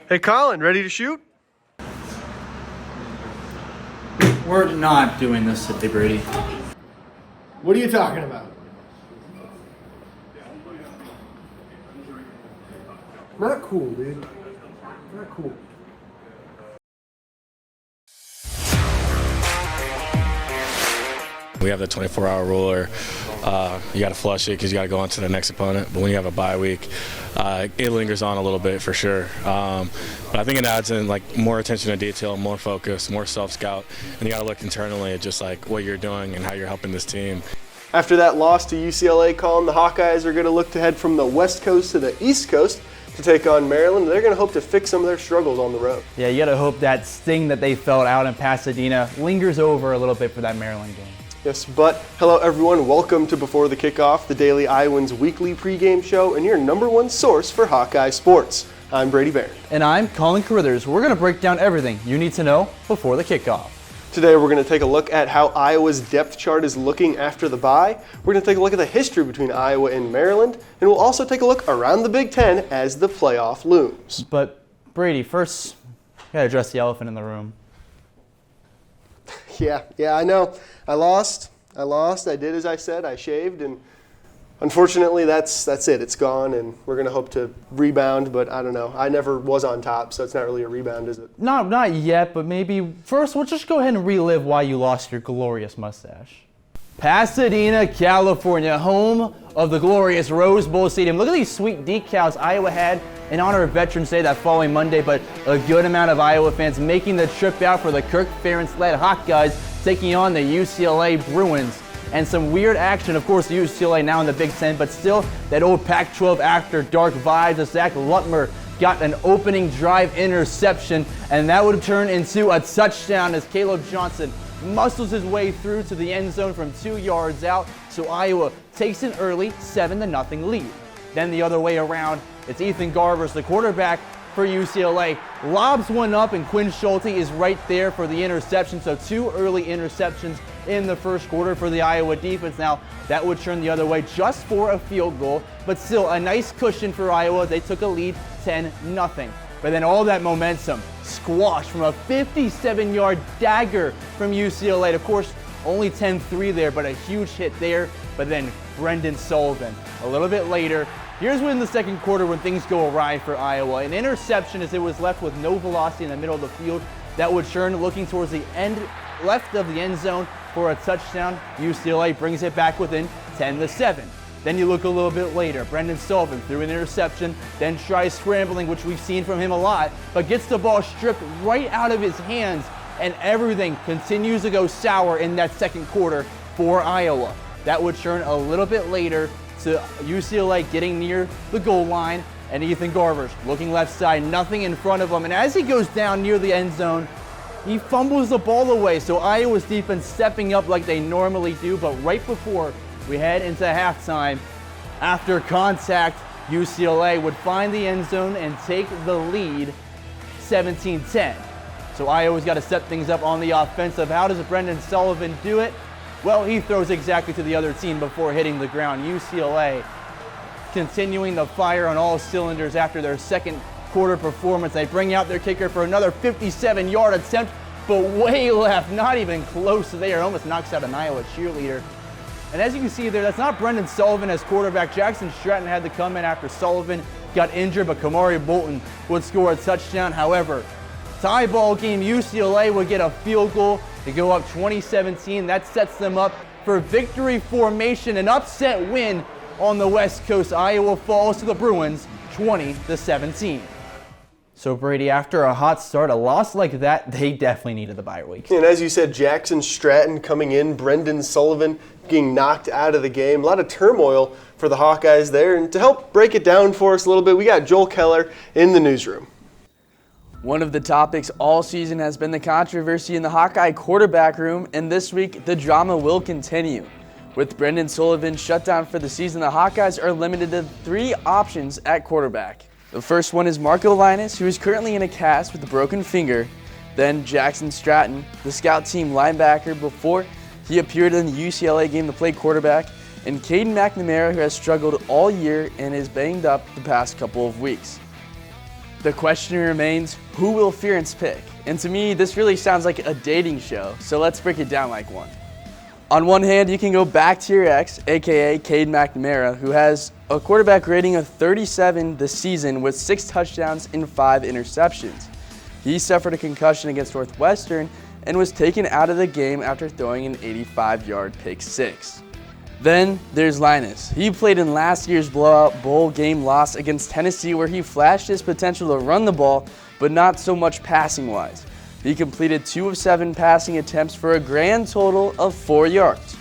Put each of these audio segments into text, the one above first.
Hey Colin, ready to shoot? We're not doing this today, Brady. What are you talking about? Not cool, dude. Not cool. We have the 24-hour ruler. You got to flush it because you got to go on to the next opponent. But when you have a bye week, it lingers on a little bit for sure. But I think it adds in like more attention to detail, more focus, more self-scout, and you got to look internally at just like what you're doing and how you're helping this team. After that loss to UCLA, Colin, the Hawkeyes are going to look to head from the West Coast to the East Coast to take on Maryland. They're going to hope to fix some of their struggles on the road. Yeah, you got to hope that sting that they felt out in Pasadena lingers over a little bit for that Maryland game. Yes, but hello everyone. Welcome to Before the Kickoff, the Daily Iowans weekly pregame show and your #1 source for Hawkeye sports. I'm Brady Barron. And I'm Colin Carruthers. We're going to break down everything you need to know before the kickoff. Today we're going to take a look at how Iowa's depth chart is looking after the bye. We're going to take a look at the history between Iowa and Maryland, and we'll also take a look around the Big Ten as the playoff looms. But Brady, first, you got to address the elephant in the room. Yeah, I know. I lost. I did as I said. I shaved, and unfortunately, that's it. It's gone, and we're going to hope to rebound, but I don't know. I never was on top, so it's not really a rebound, is it? Not yet, but maybe first we'll just go ahead and relive why you lost your glorious mustache. Pasadena, California, home of the glorious Rose Bowl Stadium. Look at these sweet decals Iowa had in honor of Veterans Day that following Monday, but a good amount of Iowa fans making the trip out for the Kirk Ferentz-led Hawkeyes taking on the UCLA Bruins. And some weird action, of course, UCLA now in the Big Ten, but still that old Pac-12 after dark vibes as Zach Lutmer got an opening drive interception, and that would turn into a touchdown as Caleb Johnson muscles his way through to the end zone from 2 yards out, so Iowa takes an early 7-0 lead. Then the other way around, it's Ethan Garbers, the quarterback for UCLA, lobs one up, and Quinn Schulte is right there for the interception, so 2 early interceptions in the first quarter for the Iowa defense. Now, that would turn the other way just for a field goal, but still a nice cushion for Iowa. They took a lead 10-0. But then all that momentum squashed from a 57-yard dagger from UCLA. Of course, only 10-3 there, but a huge hit there. But then Brendan Sullivan, a little bit later, here's when the second quarter when things go awry for Iowa. An interception as it was left with no velocity in the middle of the field. That would turn looking towards the end, left of the end zone for a touchdown. UCLA brings it back within 10-7. Then you look a little bit later, Brendan Sullivan threw an interception, then tries scrambling, which we've seen from him a lot, but gets the ball stripped right out of his hands, and everything continues to go sour in that second quarter for Iowa. That would turn a little bit later to UCLA getting near the goal line, and Ethan Garbers looking left side, nothing in front of him, and as he goes down near the end zone, he fumbles the ball away, so Iowa's defense stepping up like they normally do, but right before we head into halftime, after contact, UCLA would find the end zone and take the lead 17-10. So Iowa's got to set things up on the offensive. How does Brendan Sullivan do it? Well, he throws exactly to the other team before hitting the ground. UCLA continuing the fire on all cylinders after their second quarter performance. They bring out their kicker for another 57-yard attempt, but way left, not even close there. Almost knocks out an Iowa cheerleader. And as you can see there, that's not Brendan Sullivan as quarterback. Jackson Stratton had to come in after Sullivan got injured, but Kamari Bolton would score a touchdown. However, tie ball game, UCLA would get a field goal to go up 20-17. That sets them up for victory formation, an upset win on the West Coast. Iowa falls to the Bruins 20-17. So Brady, after a hot start, a loss like that, they definitely needed the bye week. And as you said, Jackson Stratton coming in, Brendan Sullivan getting knocked out of the game. A lot of turmoil for the Hawkeyes there. And to help break it down for us a little bit, we got Joel Keller in the newsroom. One of the topics all season has been the controversy in the Hawkeye quarterback room, and this week the drama will continue. With Brendan Sullivan shut down for the season, the Hawkeyes are limited to 3 options at quarterback. The first one is Marco Linus, who is currently in a cast with a broken finger. Then Jackson Stratton, the scout team linebacker before he appeared in the UCLA game to play quarterback. And Caden McNamara, who has struggled all year and is banged up the past couple of weeks. The question remains, who will Ferentz pick? And to me, this really sounds like a dating show, so let's break it down like one. On one hand, you can go back to your ex, aka Cade McNamara, who has a quarterback rating of 37 this season with 6 touchdowns and 5 interceptions. He suffered a concussion against Northwestern and was taken out of the game after throwing an 85-yard pick six. Then there's Linus. He played in last year's blowout bowl game loss against Tennessee, where he flashed his potential to run the ball, but not so much passing-wise. He completed 2 of 7 passing attempts for a grand total of 4 yards.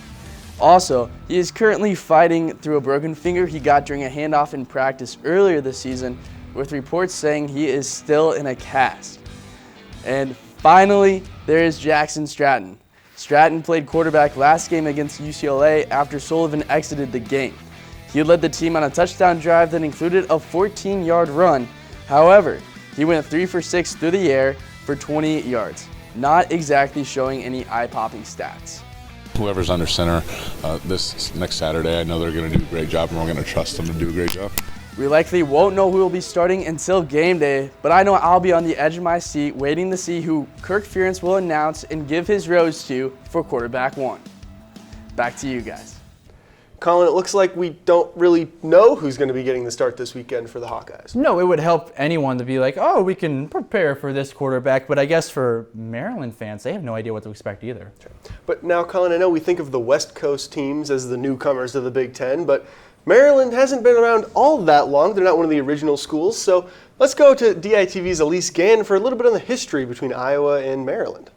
Also, he is currently fighting through a broken finger he got during a handoff in practice earlier this season, with reports saying he is still in a cast. And finally, there is Jackson Stratton. Stratton played quarterback last game against UCLA after Sullivan exited the game. He led the team on a touchdown drive that included a 14-yard run. However, he went 3 for 6 through the air for 28 yards, not exactly showing any eye-popping stats. Whoever's under center this next Saturday, I know they're going to do a great job, and we're going to trust them to do a great job. We likely won't know who will be starting until game day, but I know I'll be on the edge of my seat waiting to see who Kirk Ferentz will announce and give his rose to for quarterback 1. Back to you guys. Colin, it looks like we don't really know who's going to be getting the start this weekend for the Hawkeyes. No, it would help anyone to be like, oh, we can prepare for this quarterback. But I guess for Maryland fans, they have no idea what to expect either. But now, Colin, I know we think of the West Coast teams as the newcomers to the Big Ten, but Maryland hasn't been around all that long. They're not one of the original schools. So let's go to DITV's Elise Gann for a little bit on the history between Iowa and Maryland.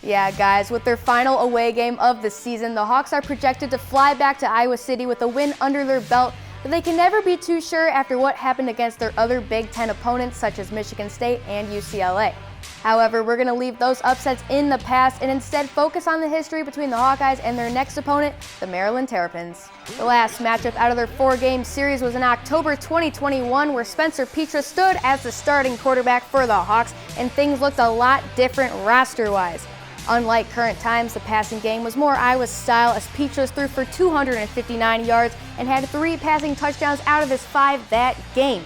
Yeah, guys, with their final away game of the season, the Hawks are projected to fly back to Iowa City with a win under their belt, but they can never be too sure after what happened against their other Big Ten opponents such as Michigan State and UCLA. However, we're going to leave those upsets in the past and instead focus on the history between the Hawkeyes and their next opponent, the Maryland Terrapins. The last matchup out of their 4-game series was in October 2021, where Spencer Petras stood as the starting quarterback for the Hawks, and things looked a lot different roster-wise. Unlike current times, the passing game was more Iowa's style as Petras threw for 259 yards and had 3 passing touchdowns out of his 5 that game.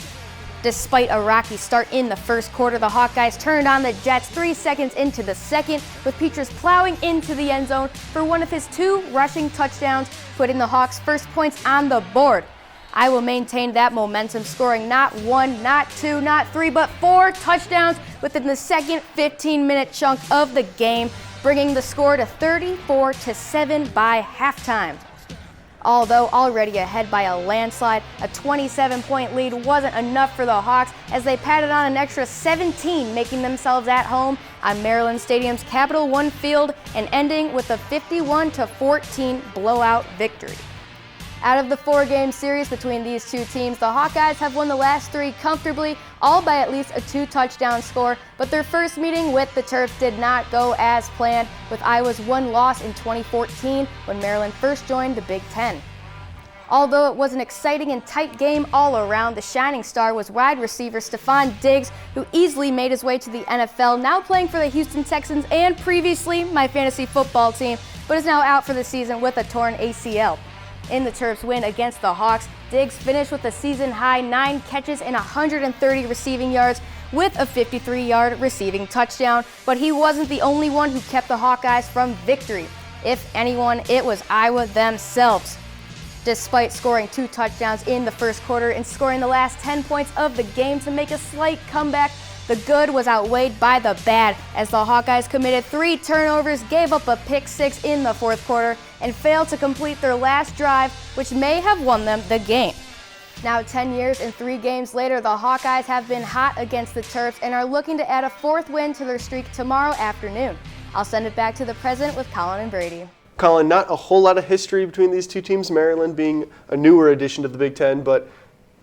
Despite a rocky start in the first quarter, the Hawkeyes turned on the Jets 3 seconds into the second, with Petras plowing into the end zone for one of his 2 rushing touchdowns, putting the Hawks' first points on the board. Iowa maintained that momentum, scoring not 1, not 2, not 3, but 4 touchdowns within the second 15-minute chunk of the game, bringing the score to 34-7 by halftime. Although already ahead by a landslide, a 27-point lead wasn't enough for the Hawks as they padded on an extra 17, making themselves at home on Maryland Stadium's Capital One field and ending with a 51-14 blowout victory. Out of the 4-game series between these two teams, the Hawkeyes have won the last 3 comfortably, all by at least a 2-touchdown score, but their first meeting with the Terps did not go as planned, with Iowa's 1 loss in 2014 when Maryland first joined the Big Ten. Although it was an exciting and tight game all around, the shining star was wide receiver Stephon Diggs, who easily made his way to the NFL, now playing for the Houston Texans and previously my fantasy football team, but is now out for the season with a torn ACL. In the Terps' win against the Hawks, Diggs finished with a season-high 9 catches and 130 receiving yards with a 53-yard receiving touchdown, but he wasn't the only one who kept the Hawkeyes from victory. If anyone, it was Iowa themselves. Despite scoring 2 touchdowns in the first quarter and scoring the last 10 points of the game to make a slight comeback, the good was outweighed by the bad as the Hawkeyes committed 3 turnovers, gave up a pick 6 in the fourth quarter, and failed to complete their last drive, which may have won them the game. Now 10 years and 3 games later, the Hawkeyes have been hot against the Terps and are looking to add a 4th win to their streak tomorrow afternoon. I'll send it back to the president with Colin and Brady. Colin, not a whole lot of history between these two teams, Maryland being a newer addition to the Big Ten, but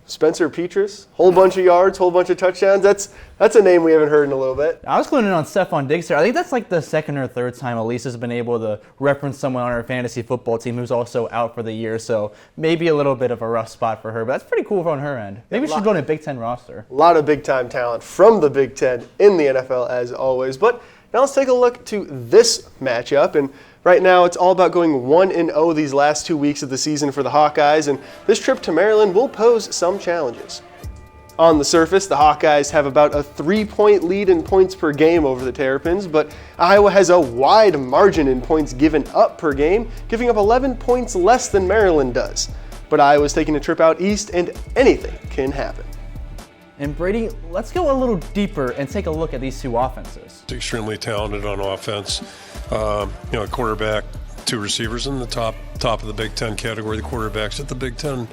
Spencer Petras, whole bunch of yards, whole bunch of touchdowns. That's a name we haven't heard in a little bit. I was cluing in on Stephon Diggs here. I think that's like the 2nd or 3rd time Elise has been able to reference someone on her fantasy football team who's also out for the year, so maybe a little bit of a rough spot for her, but that's pretty cool on her end. Maybe she's going to a Big Ten roster. A lot of big-time talent from the Big Ten in the NFL as always. But now let's take a look to this matchup. And right now it's all about going 1-0 these last 2 weeks of the season for the Hawkeyes, and this trip to Maryland will pose some challenges. On the surface, the Hawkeyes have about a 3-point lead in points per game over the Terrapins, but Iowa has a wide margin in points given up per game, giving up 11 points less than Maryland does. But Iowa's taking a trip out east, and anything can happen. And Brady, let's go a little deeper and take a look at these two offenses. Extremely talented on offense. Quarterback, 2 receivers in the top of the Big Ten category. The quarterbacks at the Big Ten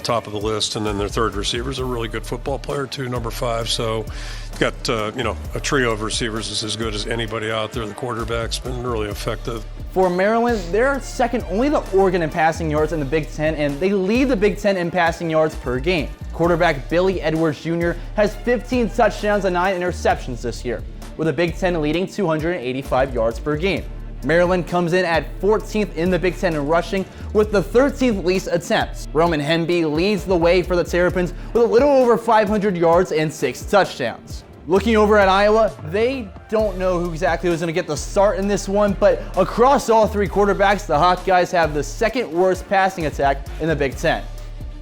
top of the list, and then their third receiver is a really good football player too, number 5. So you've got a trio of receivers is as good as anybody out there. The quarterback's been really effective. For Maryland, they're second only to Oregon in passing yards in the Big Ten, and they lead the Big Ten in passing yards per game. Quarterback Billy Edwards Jr. has 15 touchdowns and 9 interceptions this year, with the Big Ten leading 285 yards per game. Maryland comes in at 14th in the Big Ten in rushing with the 13th least attempts. Roman Hemby leads the way for the Terrapins with a little over 500 yards and 6 touchdowns. Looking over at Iowa, they don't know who exactly was going to get the start in this one, but across all 3 quarterbacks, the Hawkeyes have the second worst passing attack in the Big Ten.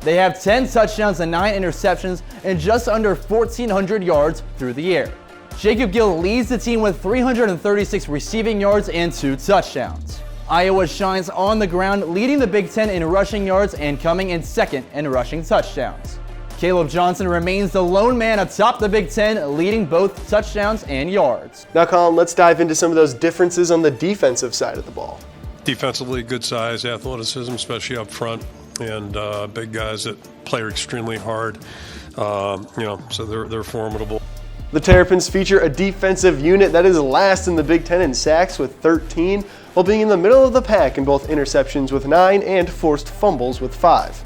They have 10 touchdowns and 9 interceptions and just under 1,400 yards through the air. Jacob Gill leads the team with 336 receiving yards and 2 touchdowns. Iowa shines on the ground, leading the Big Ten in rushing yards and coming in second in rushing touchdowns. Caleb Johnson remains the lone man atop the Big Ten, leading both touchdowns and yards. Now, Colin, let's dive into some of those differences on the defensive side of the ball. Defensively, good size, athleticism, especially up front, and big guys that play extremely hard. So they're formidable. The Terrapins feature a defensive unit that is last in the Big Ten in sacks with 13, while being in the middle of the pack in both interceptions with 9 and forced fumbles with 5.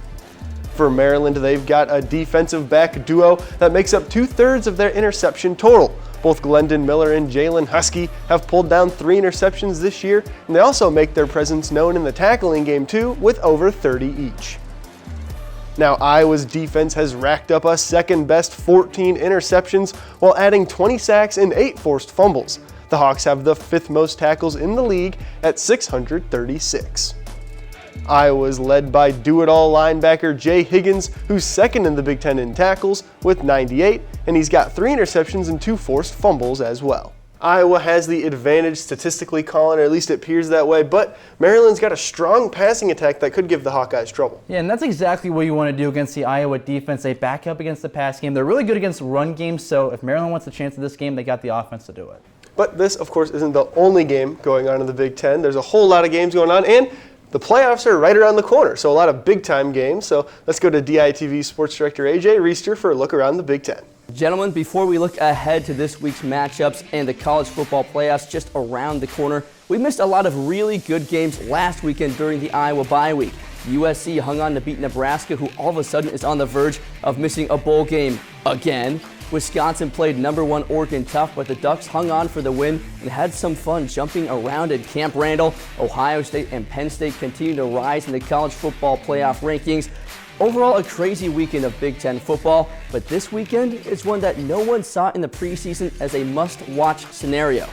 For Maryland, they've got a defensive back duo that makes up 2/3 of their interception total. Both Glendon Miller and Jalen Husky have pulled down 3 interceptions this year, and they also make their presence known in the tackling game too, with over 30 each. Now, Iowa's defense has racked up a second-best 14 interceptions while adding 20 sacks and 8 forced fumbles. The Hawks have the 5th most tackles in the league at 636. Iowa is led by do-it-all linebacker Jay Higgins, who's second in the Big Ten in tackles with 98, and he's got 3 interceptions and 2 forced fumbles as well. Iowa has the advantage statistically, Colin, or at least it appears that way, but Maryland's got a strong passing attack that could give the Hawkeyes trouble. Yeah, and that's exactly what you want to do against the Iowa defense. They back up against the pass game. They're really good against run games, so if Maryland wants a chance in this game, they got the offense to do it. But this, of course, isn't the only game going on in the Big Ten. There's a whole lot of games going on, and the playoffs are right around the corner, so a lot of big-time games. So let's go to DITV Sports Director AJ Reister for a look around the Big Ten. Gentlemen, before we look ahead to this week's matchups and the college football playoffs just around the corner, we missed a lot of really good games last weekend during the Iowa bye week. USC hung on to beat Nebraska, who all of a sudden is on the verge of missing a bowl game again. Wisconsin played number 1 Oregon tough, but the Ducks hung on for the win and had some fun jumping around at Camp Randall. Ohio State and Penn State continue to rise in the college football playoff rankings. Overall, a crazy weekend of Big Ten football, but this weekend is one that no one saw in the preseason as a must-watch scenario.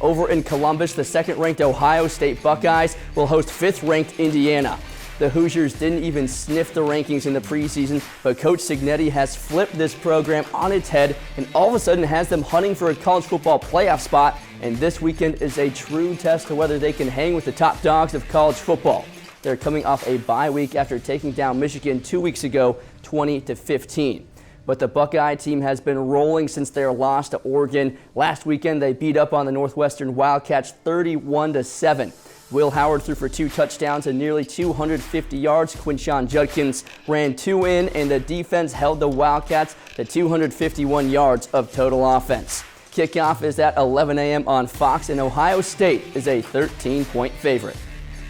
Over in Columbus, the second-ranked Ohio State Buckeyes will host 5th-ranked Indiana. The Hoosiers didn't even sniff the rankings in the preseason, but Coach Cignetti has flipped this program on its head and all of a sudden has them hunting for a college football playoff spot, and this weekend is a true test to whether they can hang with the top dogs of college football. They're coming off a bye week after taking down Michigan 2 weeks ago, 20-15. But the Buckeye team has been rolling since their loss to Oregon. Last weekend, they beat up on the Northwestern Wildcats 31-7. Will Howard threw for 2 touchdowns and nearly 250 yards. Quinshon Judkins ran 2 in, and the defense held the Wildcats to 251 yards of total offense. Kickoff is at 11 a.m. on Fox, and Ohio State is a 13-point favorite.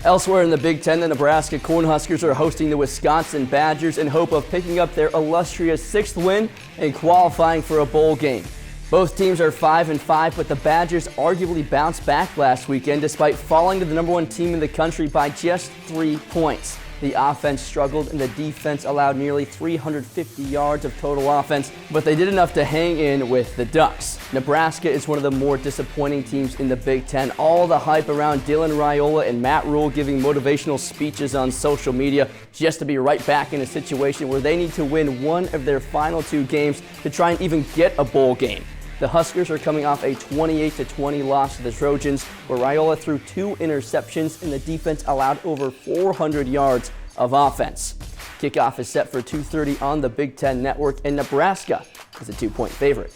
Elsewhere in the Big Ten, the Nebraska Cornhuskers are hosting the Wisconsin Badgers in hope of picking up their illustrious 6th win and qualifying for a bowl game. Both teams are 5-5, but the Badgers arguably bounced back last weekend despite falling to the number 1 team in the country by just 3 points. The offense struggled and the defense allowed nearly 350 yards of total offense, but they did enough to hang in with the Ducks. Nebraska is one of the more disappointing teams in the Big Ten. All the hype around Dylan Raiola and Matt Rule giving motivational speeches on social media just to be right back in a situation where they need to win one of their final 2 games to try and even get a bowl game. The Huskers are coming off a 28-20 loss to the Trojans, where Raiola threw 2 interceptions and the defense allowed over 400 yards of offense. Kickoff is set for 2:30 on the Big Ten Network, and Nebraska is a 2-point favorite.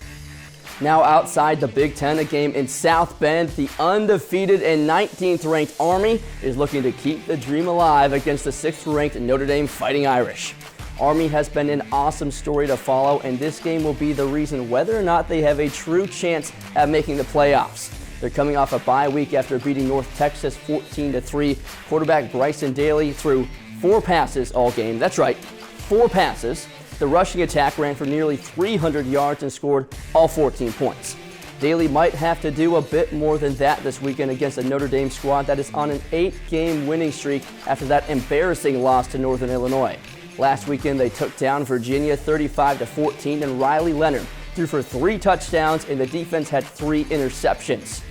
Now outside the Big Ten, a game in South Bend, the undefeated and 19th ranked Army is looking to keep the dream alive against the 6th ranked Notre Dame Fighting Irish. Army has been an awesome story to follow, and this game will be the reason whether or not they have a true chance at making the playoffs. They're coming off a bye week after beating North Texas 14-3. Quarterback Bryson Daly threw 4 passes all game. That's right, 4 passes. The rushing attack ran for nearly 300 yards and scored all 14 points. Daly might have to do a bit more than that this weekend against a Notre Dame squad that is on an 8-game winning streak after that embarrassing loss to Northern Illinois. Last weekend, they took down Virginia 35-14, and Riley Leonard threw for 3 touchdowns, and the defense had 3 interceptions.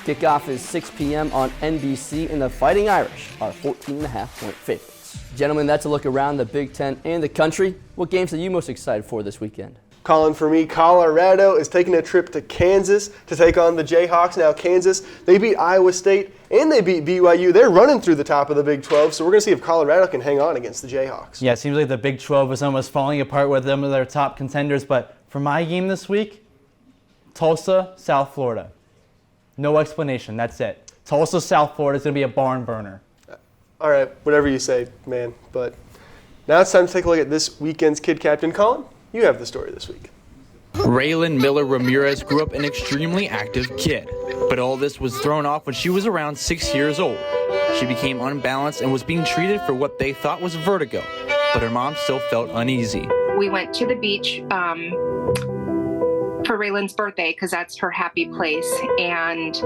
Kickoff is 6 p.m. on NBC, and the Fighting Irish are 14.5-point favorites. Gentlemen, that's a look around the Big Ten and the country. What games are you most excited for this weekend? Colin, for me, Colorado is taking a trip to Kansas to take on the Jayhawks. Now, Kansas, they beat Iowa State and they beat BYU. They're running through the top of the Big 12, so we're going to see if Colorado can hang on against the Jayhawks. Yeah, it seems like the Big 12 is almost falling apart with them and their top contenders. But for my game this week, Tulsa, South Florida. No explanation. That's it. Tulsa, South Florida is going to be a barn burner. All right, whatever you say, man. But now it's time to take a look at this weekend's Kid Captain. Colin, you have the story this week. Raylan Miller Ramirez grew up an extremely active kid, but all this was thrown off when she was around 6 years old. She became unbalanced and was being treated for what they thought was vertigo, but her mom still felt uneasy. We went to the beach for Raylan's birthday because that's her happy place, and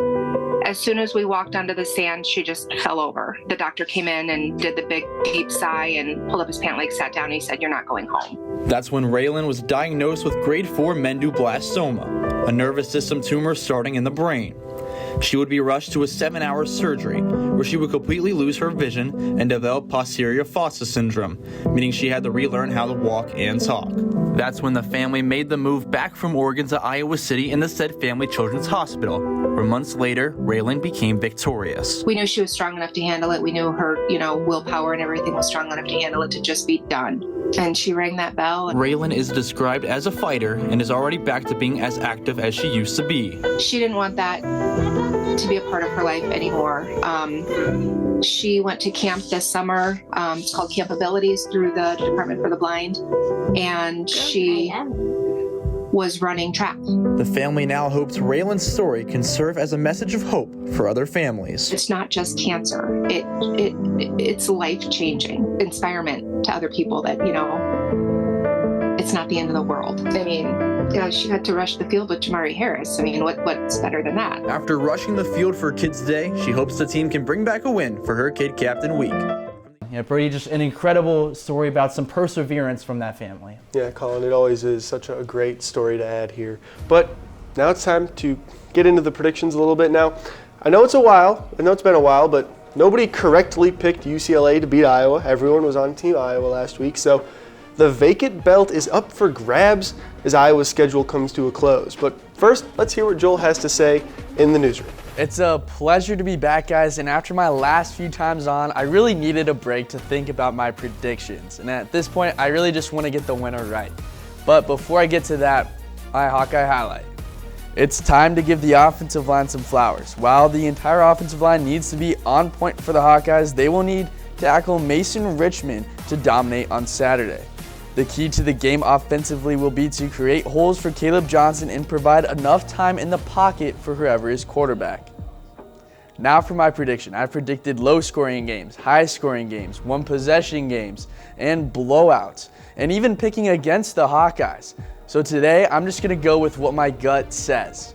as soon as we walked onto the sand, she just fell over. The doctor came in and did the big deep sigh and pulled up his pant leg, sat down, and he said, "You're not going home." That's when Raylan was diagnosed with grade 4 mendoblastoma, a nervous system tumor starting in the brain. She would be rushed to a 7-hour surgery where she would completely lose her vision and develop posterior fossa syndrome, meaning she had to relearn how to walk and talk. That's when the family made the move back from Oregon to Iowa City in the said Family Children's Hospital, where months later, Raylan became victorious. We knew she was strong enough to handle it. We knew her, willpower and everything was strong enough to handle it, to just be done. And she rang that bell. Raylan is described as a fighter and is already back to being as active as she used to be. She didn't want that to be a part of her life anymore. She went to camp this summer. It's called Camp Abilities through the Department for the Blind, and she was running track. The family now hopes Raylan's story can serve as a message of hope for other families. It's not just cancer. It's life-changing inspirement to other people that, it's not the end of the world. I mean, she had to rush the field with Jamari Harris. I mean, what's better than that? After rushing the field for Kids Day, she hopes the team can bring back a win for her Kid Captain Week. Yeah, Brady, just an incredible story about some perseverance from that family. Yeah, Colin, it always is such a great story to add here. But now it's time to get into the predictions a little bit. Now, I know it's been a while, but nobody correctly picked UCLA to beat Iowa. Everyone was on Team Iowa last week, so the vacant belt is up for grabs as Iowa's schedule comes to a close. But first, let's hear what Joel has to say in the newsroom. It's a pleasure to be back, guys, and after my last few times on, I really needed a break to think about my predictions. And at this point, I really just want to get the winner right. But before I get to that, my Hawkeye highlight. It's time to give the offensive line some flowers. While the entire offensive line needs to be on point for the Hawkeyes, they will need tackle Mason Richmond to dominate on Saturday. The key to the game offensively will be to create holes for Caleb Johnson and provide enough time in the pocket for whoever is quarterback. Now for my prediction. I predicted low-scoring games, high-scoring games, one-possession games, and blowouts, and even picking against the Hawkeyes. So today, I'm just going to go with what my gut says.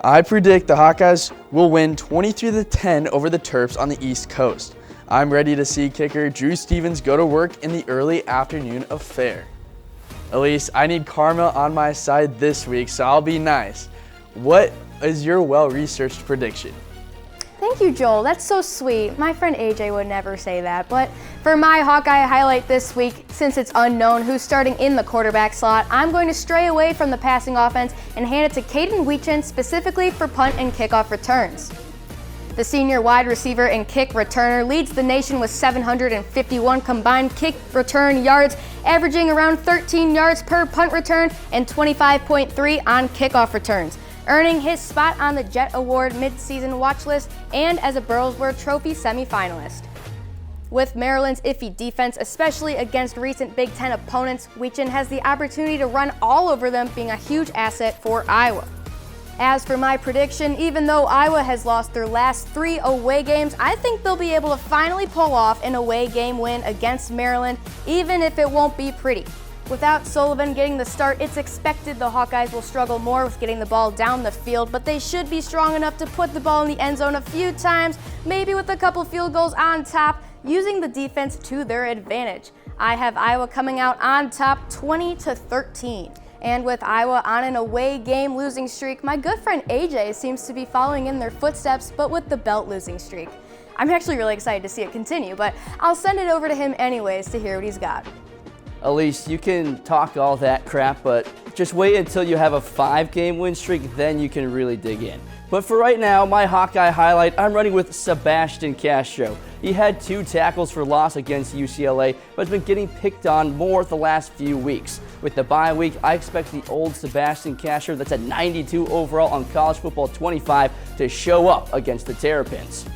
I predict the Hawkeyes will win 23-10 over the Terps on the East Coast. I'm ready to see kicker Drew Stevens go to work in the early afternoon affair. Elise, I need karma on my side this week, so I'll be nice. What is your well-researched prediction? Thank you, Joel. That's so sweet. My friend AJ would never say that. But for my Hawkeye highlight this week, since it's unknown who's starting in the quarterback slot, I'm going to stray away from the passing offense and hand it to Caden Weechin specifically for punt and kickoff returns. The senior wide receiver and kick returner leads the nation with 751 combined kick return yards, averaging around 13 yards per punt return and 25.3 on kickoff returns, earning his spot on the Jet Award mid-season watch list and as a Burlsworth Trophy semifinalist. With Maryland's iffy defense, especially against recent Big Ten opponents, Weechin has the opportunity to run all over them, being a huge asset for Iowa. As for my prediction, even though Iowa has lost their last 3 away games, I think they'll be able to finally pull off an away game win against Maryland, even if it won't be pretty. Without Sullivan getting the start, it's expected the Hawkeyes will struggle more with getting the ball down the field, but they should be strong enough to put the ball in the end zone a few times, maybe with a couple field goals on top, using the defense to their advantage. I have Iowa coming out on top 20-13. And with Iowa on an away game losing streak, my good friend AJ seems to be following in their footsteps, but with the belt losing streak. I'm actually really excited to see it continue, but I'll send it over to him anyways to hear what he's got. Elise, you can talk all that crap, but just wait until you have a 5-game win streak, then you can really dig in. But for right now, my Hawkeye highlight, I'm running with Sebastian Castro. He had 2 tackles for loss against UCLA, but has been getting picked on more the last few weeks. With the bye week, I expect the old Sebastian Castro that's at 92 overall on College Football 25 to show up against the Terrapins.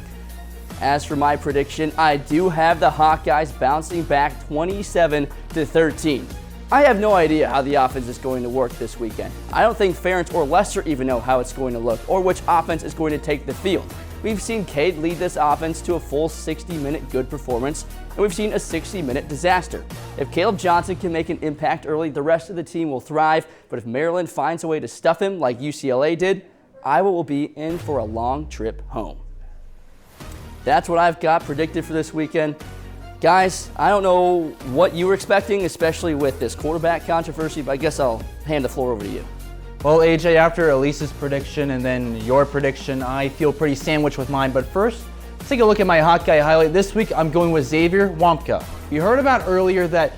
As for my prediction, I do have the Hawkeyes bouncing back 27-13. I have no idea how the offense is going to work this weekend. I don't think Ferentz or Lester even know how it's going to look or which offense is going to take the field. We've seen Cade lead this offense to a full 60-minute good performance, and we've seen a 60-minute disaster. If Caleb Johnson can make an impact early, the rest of the team will thrive, but if Maryland finds a way to stuff him like UCLA did, Iowa will be in for a long trip home. That's what I've got predicted for this weekend. Guys, I don't know what you were expecting, especially with this quarterback controversy, but I guess I'll hand the floor over to you. Well, AJ, after Elise's prediction and then your prediction, I feel pretty sandwiched with mine. But first, let's take a look at my Hawkeye highlight. This week, I'm going with Xavier Wampka. You heard about earlier that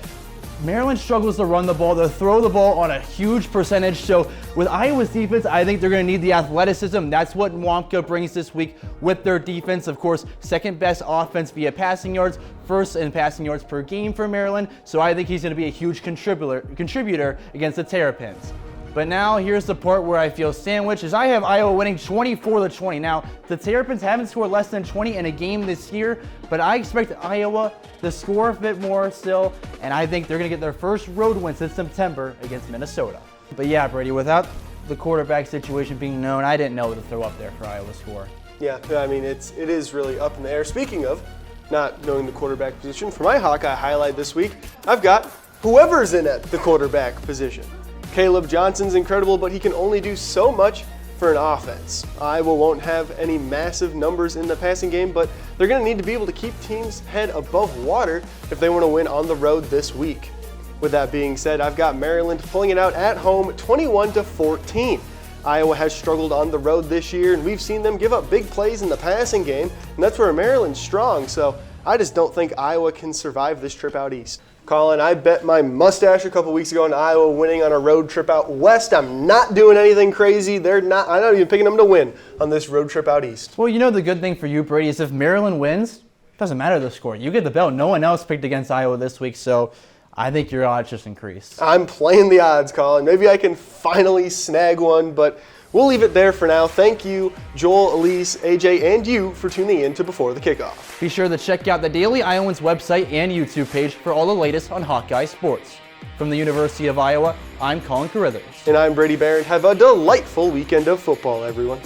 Maryland struggles to run the ball, to throw the ball on a huge percentage. So with Iowa's defense, I think they're going to need the athleticism. That's what Wampka brings this week with their defense. Of course, second best offense via passing yards, first in passing yards per game for Maryland. So I think he's going to be a huge contributor against the Terrapins. But now here's the part where I feel sandwiched, is I have Iowa winning 24-20. Now, the Terrapins haven't scored less than 20 in a game this year, but I expect Iowa to score a bit more still, and I think they're going to get their first road win since September against Minnesota. But yeah, Brady, without the quarterback situation being known, I didn't know what to throw up there for Iowa's score. Yeah, I mean, it is really up in the air. Speaking of not knowing the quarterback position, for my Hawkeye highlight this week, I've got whoever's in at the quarterback position. Caleb Johnson's incredible, but he can only do so much for an offense. Iowa won't have any massive numbers in the passing game, but they're going to need to be able to keep teams' head above water if they want to win on the road this week. With that being said, I've got Maryland pulling it out at home 21-14. Iowa has struggled on the road this year, and we've seen them give up big plays in the passing game, and that's where Maryland's strong, so I just don't think Iowa can survive this trip out east. Colin, I bet my mustache a couple weeks ago on Iowa winning on a road trip out west. I'm not doing anything crazy. I'm not even picking them to win on this road trip out east. Well, you know the good thing for you, Brady, is if Maryland wins, it doesn't matter the score. You get the belt. No one else picked against Iowa this week, so I think your odds just increased. I'm playing the odds, Colin. Maybe I can finally snag one, but we'll leave it there for now. Thank you, Joel, Elise, AJ, and you for tuning in to Before the Kickoff. Be sure to check out the Daily Iowans website and YouTube page for all the latest on Hawkeye sports. From the University of Iowa, I'm Colin Carruthers. And I'm Brady Barron. Have a delightful weekend of football, everyone.